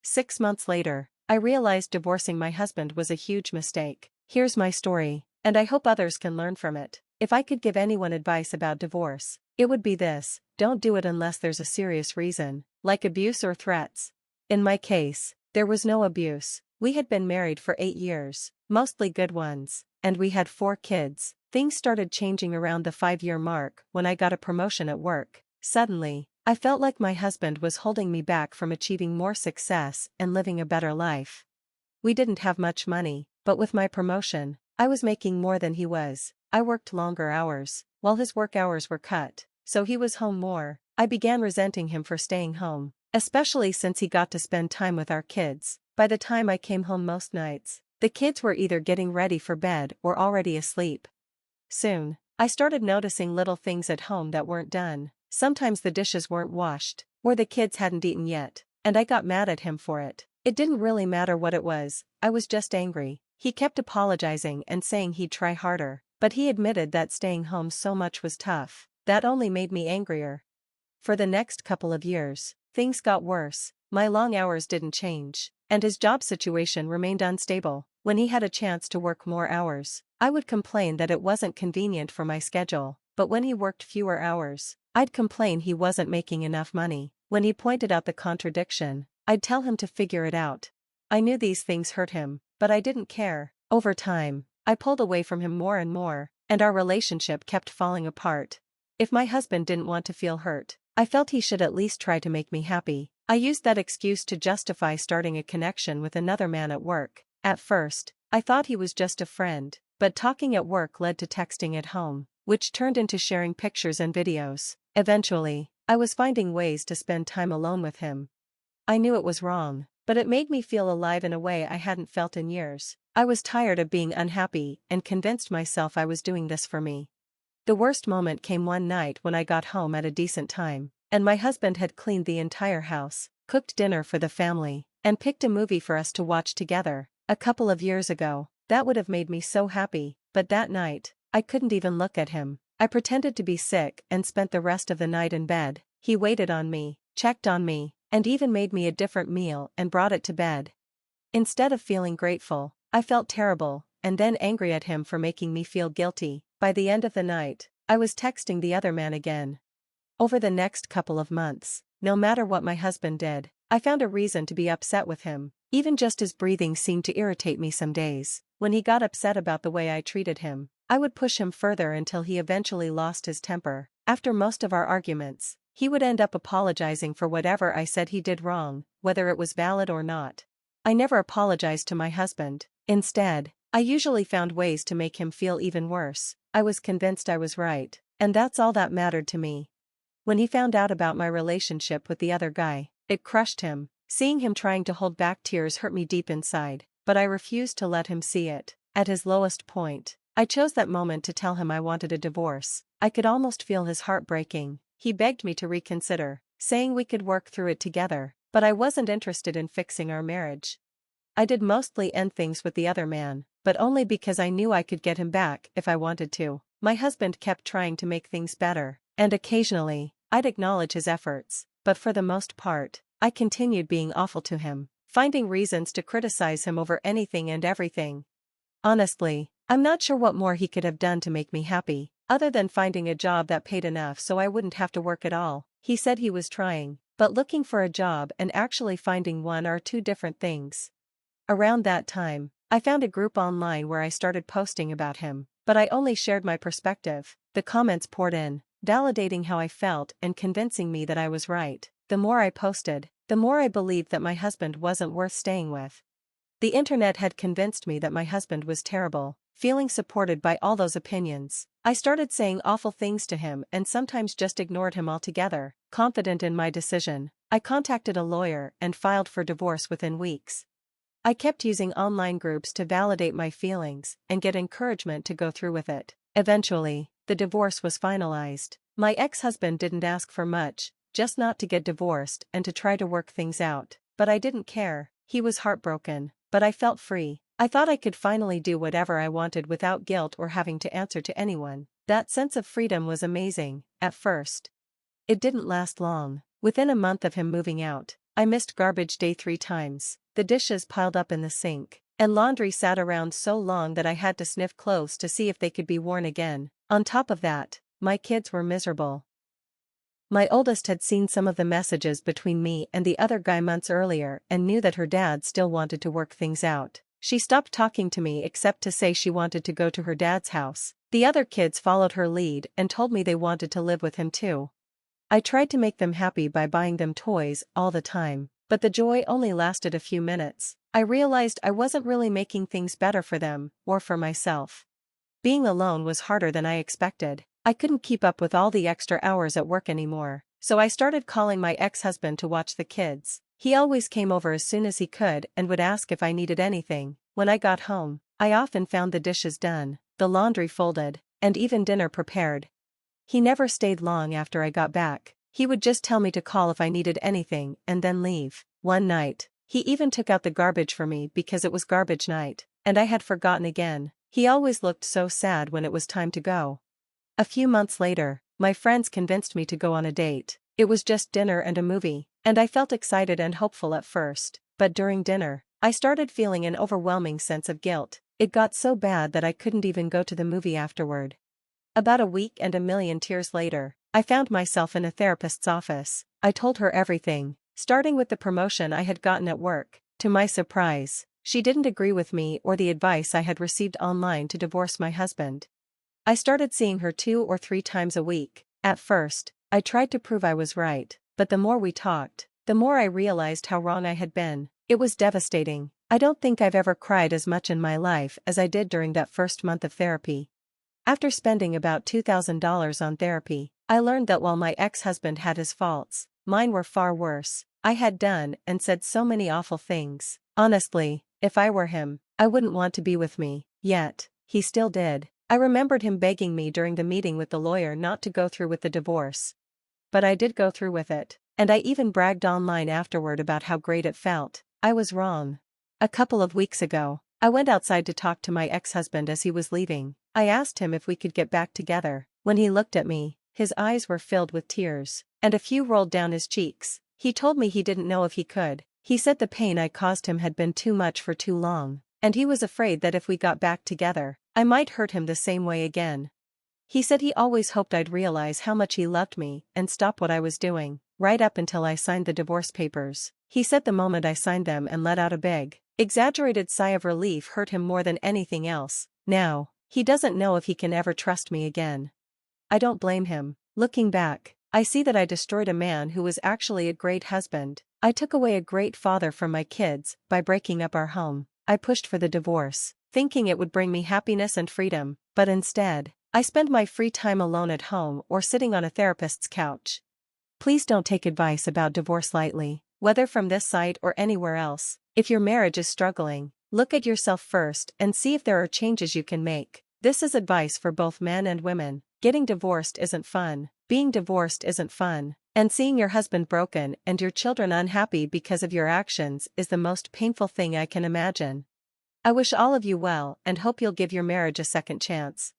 6 months later, I realized divorcing my husband was a huge mistake. Here's my story, and I hope others can learn from it. If I could give anyone advice about divorce, it would be this: don't do it unless there's a serious reason, like abuse or threats. In my case, there was no abuse. We had been married for 8 years, mostly good ones, and we had 4 kids. Things started changing around the 5-year mark when I got a promotion at work. Suddenly, I felt like my husband was holding me back from achieving more success and living a better life. We didn't have much money, but with my promotion, I was making more than he was. I worked longer hours, while his work hours were cut, so he was home more. I began resenting him for staying home, especially since he got to spend time with our kids. By the time I came home most nights, the kids were either getting ready for bed or already asleep. Soon, I started noticing little things at home that weren't done. Sometimes the dishes weren't washed, or the kids hadn't eaten yet, and I got mad at him for it. It didn't really matter what it was, I was just angry. He kept apologizing and saying he'd try harder, but he admitted that staying home so much was tough. That only made me angrier. For the next couple of years, things got worse. My long hours didn't change, and his job situation remained unstable. When he had a chance to work more hours, I would complain that it wasn't convenient for my schedule, but when he worked fewer hours, I'd complain he wasn't making enough money. When he pointed out the contradiction, I'd tell him to figure it out. I knew these things hurt him, but I didn't care. Over time, I pulled away from him more and more, and our relationship kept falling apart. If my husband didn't want to feel hurt, I felt he should at least try to make me happy. I used that excuse to justify starting a connection with another man at work. At first, I thought he was just a friend, but talking at work led to texting at home, which turned into sharing pictures and videos. Eventually, I was finding ways to spend time alone with him. I knew it was wrong, but it made me feel alive in a way I hadn't felt in years. I was tired of being unhappy and convinced myself I was doing this for me. The worst moment came one night when I got home at a decent time, and my husband had cleaned the entire house, cooked dinner for the family, and picked a movie for us to watch together. A couple of years ago, that would have made me so happy, but that night, I couldn't even look at him. I pretended to be sick and spent the rest of the night in bed. He waited on me, checked on me, and even made me a different meal and brought it to bed. Instead of feeling grateful, I felt terrible, and then angry at him for making me feel guilty. By the end of the night, I was texting the other man again. Over the next couple of months, no matter what my husband did, I found a reason to be upset with him. Even just his breathing seemed to irritate me some days. When he got upset about the way I treated him, I would push him further until he eventually lost his temper. After most of our arguments, he would end up apologizing for whatever I said he did wrong, whether it was valid or not. I never apologized to my husband. Instead, I usually found ways to make him feel even worse. I was convinced I was right, and that's all that mattered to me. When he found out about my relationship with the other guy, it crushed him. Seeing him trying to hold back tears hurt me deep inside, but I refused to let him see it. At his lowest point, I chose that moment to tell him I wanted a divorce. I could almost feel his heart breaking. He begged me to reconsider, saying we could work through it together, but I wasn't interested in fixing our marriage. I did mostly end things with the other man, but only because I knew I could get him back if I wanted to. My husband kept trying to make things better, and occasionally, I'd acknowledge his efforts, but for the most part, I continued being awful to him, finding reasons to criticize him over anything and everything. Honestly, I'm not sure what more he could have done to make me happy, other than finding a job that paid enough so I wouldn't have to work at all. He said he was trying, but looking for a job and actually finding one are two different things. Around that time, I found a group online where I started posting about him, but I only shared my perspective. The comments poured in, validating how I felt and convincing me that I was right. The more I posted, the more I believed that my husband wasn't worth staying with. The internet had convinced me that my husband was terrible. Feeling supported by all those opinions, I started saying awful things to him and sometimes just ignored him altogether. Confident in my decision, I contacted a lawyer and filed for divorce within weeks. I kept using online groups to validate my feelings and get encouragement to go through with it. Eventually, the divorce was finalized. My ex-husband didn't ask for much, just not to get divorced and to try to work things out. But I didn't care. He was heartbroken, but I felt free. I thought I could finally do whatever I wanted without guilt or having to answer to anyone. That sense of freedom was amazing. At first, it didn't last long. Within a month of him moving out, I missed garbage day 3 times. The dishes piled up in the sink, and laundry sat around so long that I had to sniff clothes to see if they could be worn again. On top of that, my kids were miserable. My oldest had seen some of the messages between me and the other guy months earlier and knew that her dad still wanted to work things out. She stopped talking to me except to say she wanted to go to her dad's house. The other kids followed her lead and told me they wanted to live with him too. I tried to make them happy by buying them toys all the time, but the joy only lasted a few minutes. I realized I wasn't really making things better for them or for myself. Being alone was harder than I expected. I couldn't keep up with all the extra hours at work anymore, so I started calling my ex-husband to watch the kids. He always came over as soon as he could and would ask if I needed anything. When I got home, I often found the dishes done, the laundry folded, and even dinner prepared. He never stayed long after I got back. He would just tell me to call if I needed anything and then leave. One night, he even took out the garbage for me because it was garbage night, and I had forgotten again. He always looked so sad when it was time to go. A few months later, my friends convinced me to go on a date. It was just dinner and a movie, and I felt excited and hopeful at first, but during dinner, I started feeling an overwhelming sense of guilt. It got so bad that I couldn't even go to the movie afterward. About a week and a million tears later, I found myself in a therapist's office. I told her everything, starting with the promotion I had gotten at work. To my surprise, she didn't agree with me or the advice I had received online to divorce my husband. I started seeing her 2 or 3 times a week. At first, I tried to prove I was right, but the more we talked, the more I realized how wrong I had been. It was devastating. I don't think I've ever cried as much in my life as I did during that first month of therapy. After spending about $2,000 on therapy, I learned that while my ex-husband had his faults, mine were far worse. I had done and said so many awful things. Honestly, if I were him, I wouldn't want to be with me. Yet, he still did. I remembered him begging me during the meeting with the lawyer not to go through with the divorce. But I did go through with it, and I even bragged online afterward about how great it felt. I was wrong. A couple of weeks ago, I went outside to talk to my ex-husband as he was leaving. I asked him if we could get back together. When he looked at me, his eyes were filled with tears, and a few rolled down his cheeks. He told me he didn't know if he could. He said the pain I caused him had been too much for too long, and he was afraid that if we got back together, I might hurt him the same way again. He said he always hoped I'd realize how much he loved me and stop what I was doing, right up until I signed the divorce papers. He said the moment I signed them and let out a big, exaggerated sigh of relief hurt him more than anything else. Now, he doesn't know if he can ever trust me again. I don't blame him. Looking back, I see that I destroyed a man who was actually a great husband. I took away a great father from my kids by breaking up our home. I pushed for the divorce, thinking it would bring me happiness and freedom, but instead, I spend my free time alone at home or sitting on a therapist's couch. Please don't take advice about divorce lightly, whether from this site or anywhere else. If your marriage is struggling, look at yourself first and see if there are changes you can make. This is advice for both men and women. Getting divorced isn't fun, being divorced isn't fun, and seeing your husband broken and your children unhappy because of your actions is the most painful thing I can imagine. I wish all of you well and hope you'll give your marriage a second chance.